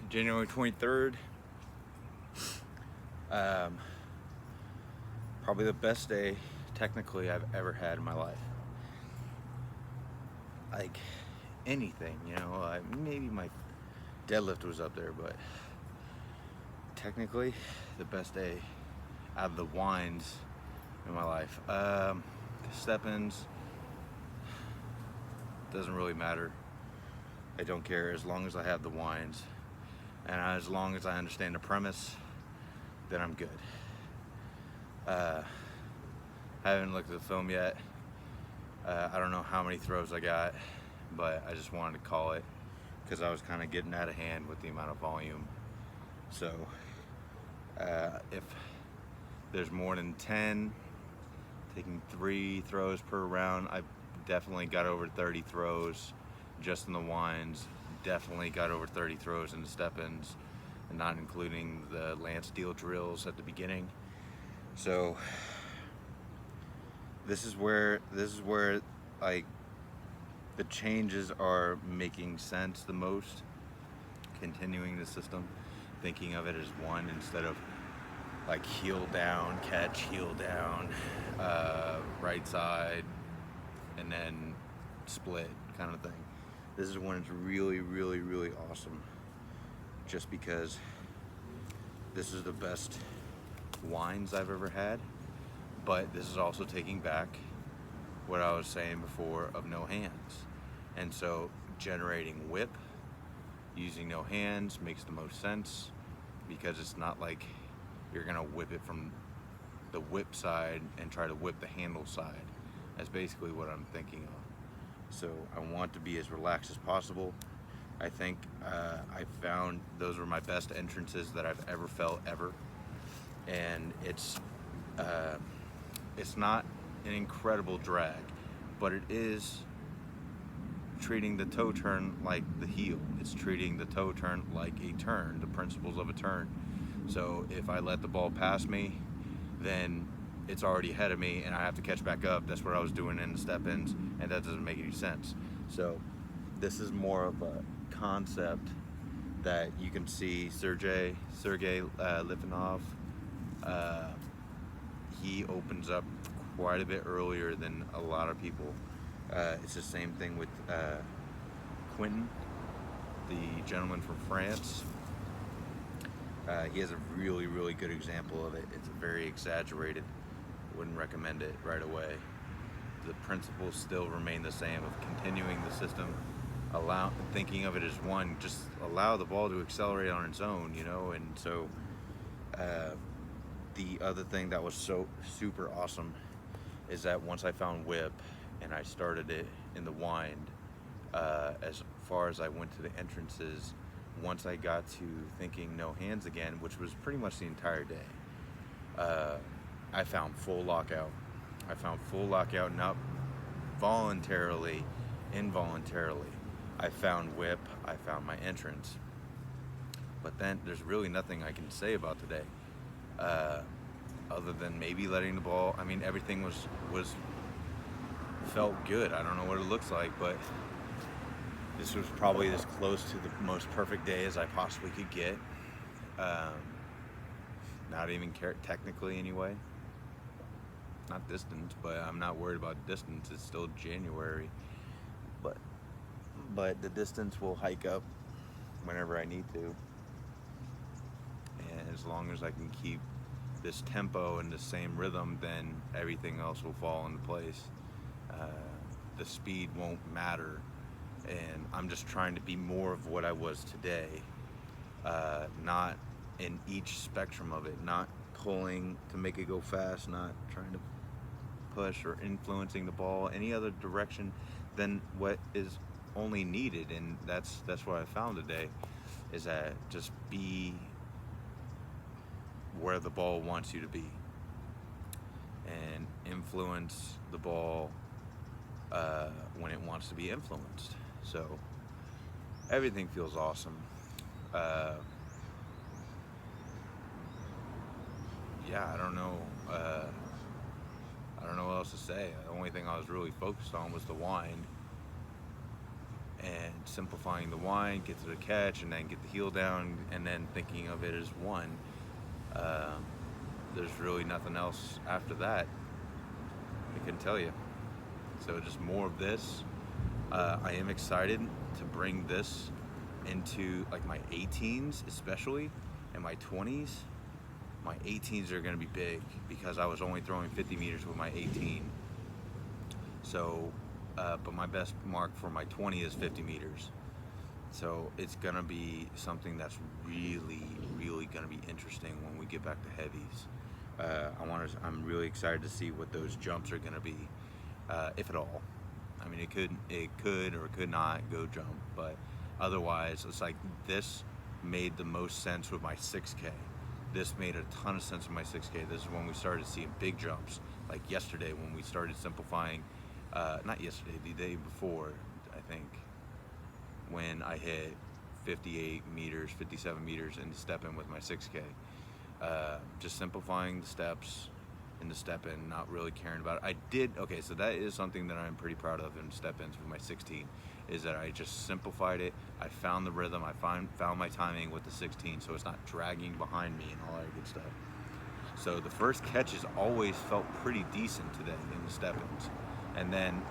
January 23rd. Probably the best day, technically, I've ever had in my life. Like anything, maybe my deadlift was up there, but technically, the best day out of the wines in my life. Step-ins doesn't really matter. I don't care as long as I have the wines, and as long as I understand the premise, then I'm good. I haven't looked at the film yet. I don't know how many throws I got, but I just wanted to call it because I was kind of getting out of hand with the amount of volume. So if there's more than 10, taking 3 throws per round, I definitely got over 30 throws just in the wines. Definitely got over 30 throws in the step-ins, and not including the Lance Steel drills at the beginning. So this is where like the changes are making sense the most. Continuing the system, thinking of it as one instead of like heel down, catch, heel down, right side, and then split kind of thing. This is when it's really, really, really awesome, just because this is the best wines I've ever had, but this is also taking back what I was saying before of no hands. And so generating whip using no hands makes the most sense, because it's not like you're gonna whip it from the whip side and try to whip the handle side. That's basically what I'm thinking of. So I want to be as relaxed as possible. I think I found those were my best entrances that I've ever felt ever, and it's not an incredible drag, but it is treating the toe turn like the heel. It's treating the toe turn like a turn, the principles of a turn. So if I let the ball pass me, then it's already ahead of me and I have to catch back up. That's what I was doing in the step-ins, and that doesn't make any sense. So this is more of a concept that you can see Sergey Litvinov, he opens up quite a bit earlier than a lot of people. It's the same thing with Quentin, the gentleman from France. He has a really, really good example of it. It's very exaggerated. Wouldn't recommend it right away. The principles still remain the same of continuing the system, thinking of it as one, just allow the ball to accelerate on its own, and so the other thing that was so super awesome is that once I found whip and I started it in the wind, as far as I went to the entrances, once I got to thinking no hands again, which was pretty much the entire day, I found full lockout. I found full lockout, not voluntarily, involuntarily. I found whip, I found my entrance. But then there's really nothing I can say about today, other than maybe letting the ball, everything felt good. I don't know what it looks like, but this was probably as close to the most perfect day as I possibly could get. Not even technically anyway. Not distance, but I'm not worried about distance. It's still January. But the distance will hike up whenever I need to. And as long as I can keep this tempo and the same rhythm, then everything else will fall into place. The speed won't matter, and I'm just trying to be more of what I was today, not in each spectrum of it, not pulling to make it go fast, not trying to push or influencing the ball any other direction than what is only needed. And that's what I found today, is that just be where the ball wants you to be and influence the ball when it wants to be influenced. So everything feels awesome. I don't know. I don't know what else to say. The only thing I was really focused on was the wind. and simplifying the wind, get to the catch, and then get the heel down, and then thinking of it as one. Um, there's really nothing else after that. I can tell you. So just more of this. I am excited to bring this into like my 18s, especially, and my 20s. My 18s are going to be big because I was only throwing 50 meters with my 18. So, but my best mark for my 20 is 50 meters. So it's going to be something that's really, really going to be interesting when we get back to heavies. I'm really excited to see what those jumps are going to be, if at all. I mean, it could or it could not go jump, but otherwise, it's like this made the most sense with my 6K. This made a ton of sense with my 6K. This is when we started seeing big jumps, like yesterday when we started simplifying. Not yesterday, the day before, I think, when I hit 58 meters, 57 meters in the step-in with my 6K. Just simplifying the steps in the step-in, not really caring about it. Okay, so that is something that I'm pretty proud of in step-ins with my 16, is that I just simplified it. I found the rhythm, I found my timing with the 16, so it's not dragging behind me and all that good stuff. So the first catches always felt pretty decent today in the step-ins. And then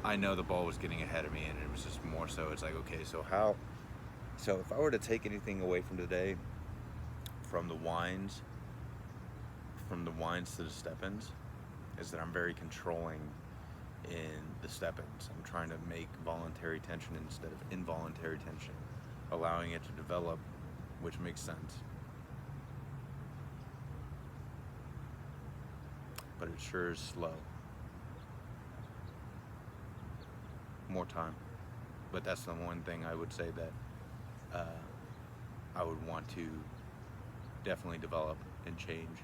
I know the ball was getting ahead of me, and it was just more so, it's like, okay, so if I were to take anything away from today, from the winds to the step-ins, is that I'm very controlling in the step-ins. I'm trying to make voluntary tension instead of involuntary tension, allowing it to develop, which makes sense. But it sure is slow. More time. But that's the one thing I would say that I would want to definitely develop and change,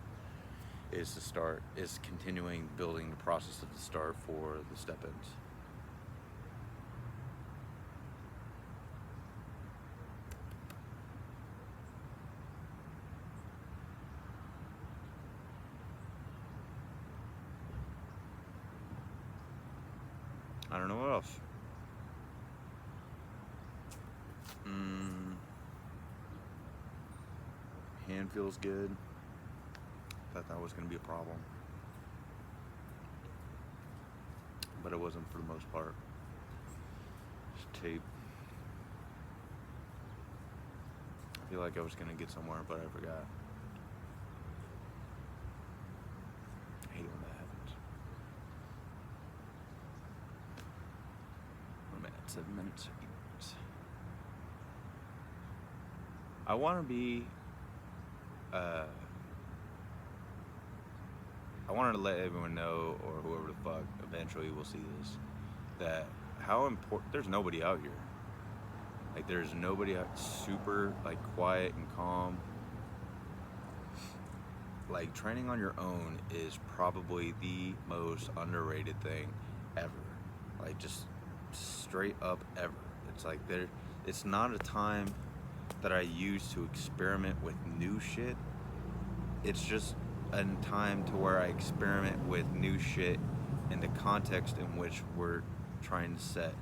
is continuing building the process of the start for the step-ins. I don't know what else. Hand feels good. Thought that was going to be a problem, but it wasn't for the most part. Just tape. I feel like I was going to get somewhere, but I forgot. I hate when that happens. 1 minute, 7 minutes. 8 minutes. I want to be. I wanted to let everyone know, or whoever the fuck eventually will see this, that how important. There's nobody out here. Like, there's nobody out, super like quiet and calm. Like, training on your own is probably the most underrated thing ever. Like, just straight up ever. It's like it's not a time that I use to experiment with new shit. It's just a time to where I experiment with new shit in the context in which we're trying to set,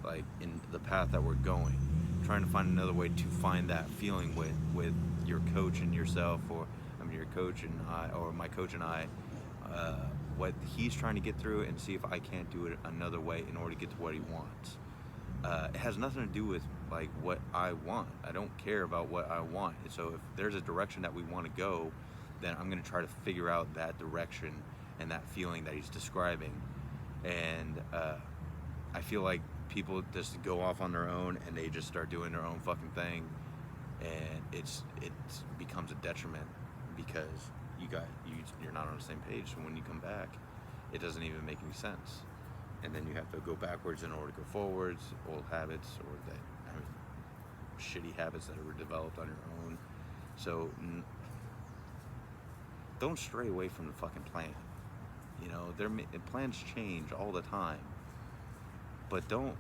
like, in the path that we're going, trying to find another way to find that feeling with your coach and yourself, or your coach and I, or my coach and I, what he's trying to get through, and see if I can't do it another way in order to get to what he wants. It has nothing to do with like what I want. I don't care about what I want. So if there's a direction that we want to go, then I'm going to try to figure out that direction and that feeling that he's describing. And I feel like people just go off on their own and they just start doing their own fucking thing, and it becomes a detriment because you're not on the same page. So when you come back, it doesn't even make any sense. And then you have to go backwards in order to go forwards, old habits, or shitty habits that were developed on your own. So don't stray away from the fucking plan. You know, plans change all the time. But don't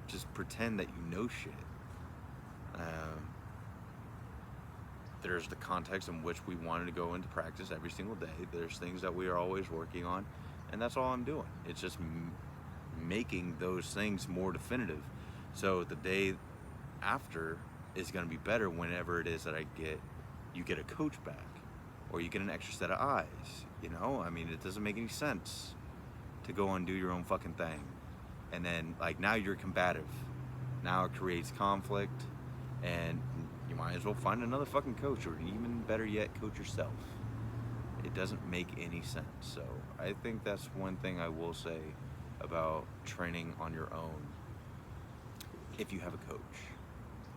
just pretend that you know shit. There's the context in which we wanted to go into practice every single day. There's things that we are always working on, and that's all I'm doing. It's just making those things more definitive. So the day after is going to be better whenever it is that you get a coach back, or you get an extra set of eyes. You know, I mean, it doesn't make any sense to go and do your own fucking thing, and then like now you're combative. Now it creates conflict, and you might as well find another fucking coach, or even better yet, coach yourself. It doesn't make any sense. So I think that's one thing I will say about training on your own. If you have a coach,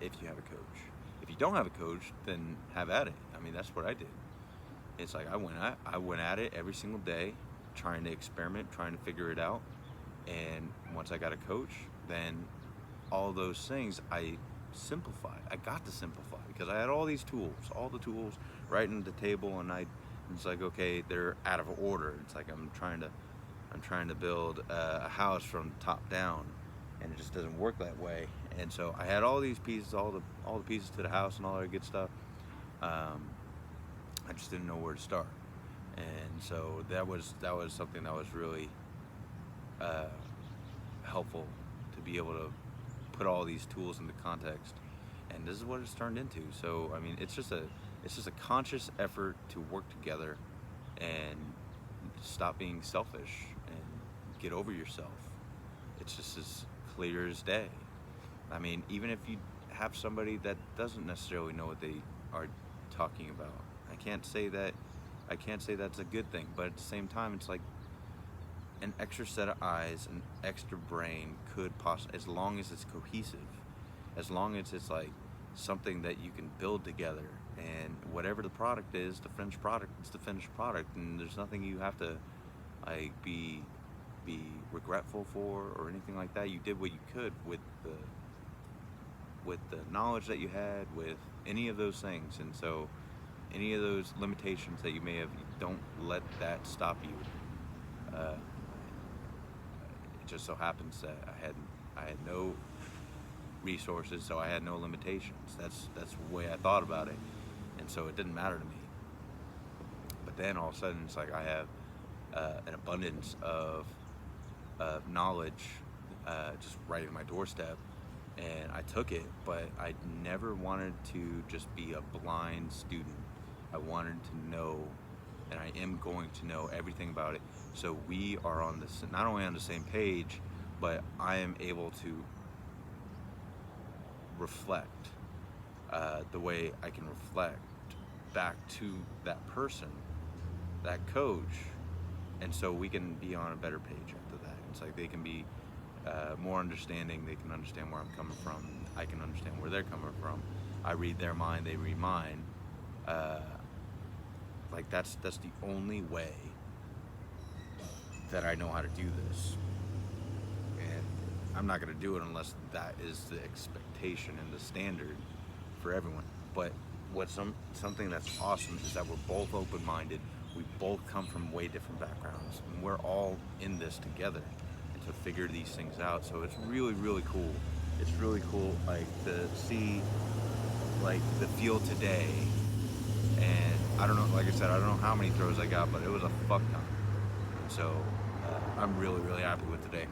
if you don't have a coach, then have at it. I mean, that's what I did. It's like I went at it every single day, trying to experiment, trying to figure it out. And once I got a coach, then all those things I simplified. I got to simplify because I had all the tools right on the table, and it's like, okay, they're out of order. It's like I'm trying to build a house from top down, and it just doesn't work that way. And so I had all these pieces, all the pieces to the house and all that good stuff. I just didn't know where to start, and so that was something that was really helpful to be able to put all these tools into context. And this is what it's turned into. So I mean, it's just a conscious effort to work together and stop being selfish and get over yourself. It's just as clear as day. I mean, even if you have somebody that doesn't necessarily know what they are talking about, I can't say that's a good thing, but at the same time, it's like an extra set of eyes, an extra brain could possibly, as long as it's cohesive, as long as it's like something that you can build together, and whatever the product is, the finished product, it's the finished product, and there's nothing you have to like be regretful for or anything like that. You did what you could with the knowledge that you had, with any of those things. And so any of those limitations that you may have, don't let that stop you. It just so happens that I had no resources, so I had no limitations. That's the way I thought about it, and so it didn't matter to me. But then all of a sudden, it's like I have an abundance of knowledge just right at my doorstep, and I took it. But I never wanted to just be a blind student. I wanted to know, and I am going to know everything about it. So we are on this, not only on the same page, but I am able to reflect the way I can reflect back to that person, that coach, and so we can be on a better page after that. It's like they can be more understanding. They can understand where I'm coming from. I can understand where they're coming from. I read their mind. They read mine. Like that's the only way that I know how to do this, and I'm not going to do it unless that is the expectation and the standard for everyone. But something that's awesome is that we're both open-minded. We both come from way different backgrounds, and we're all in this together and to figure these things out. So it's really, really cool. It's really cool, like to see like the field today. And I don't know, like I said, I don't know how many throws I got, but it was a fuck ton. So I'm really, really happy with today.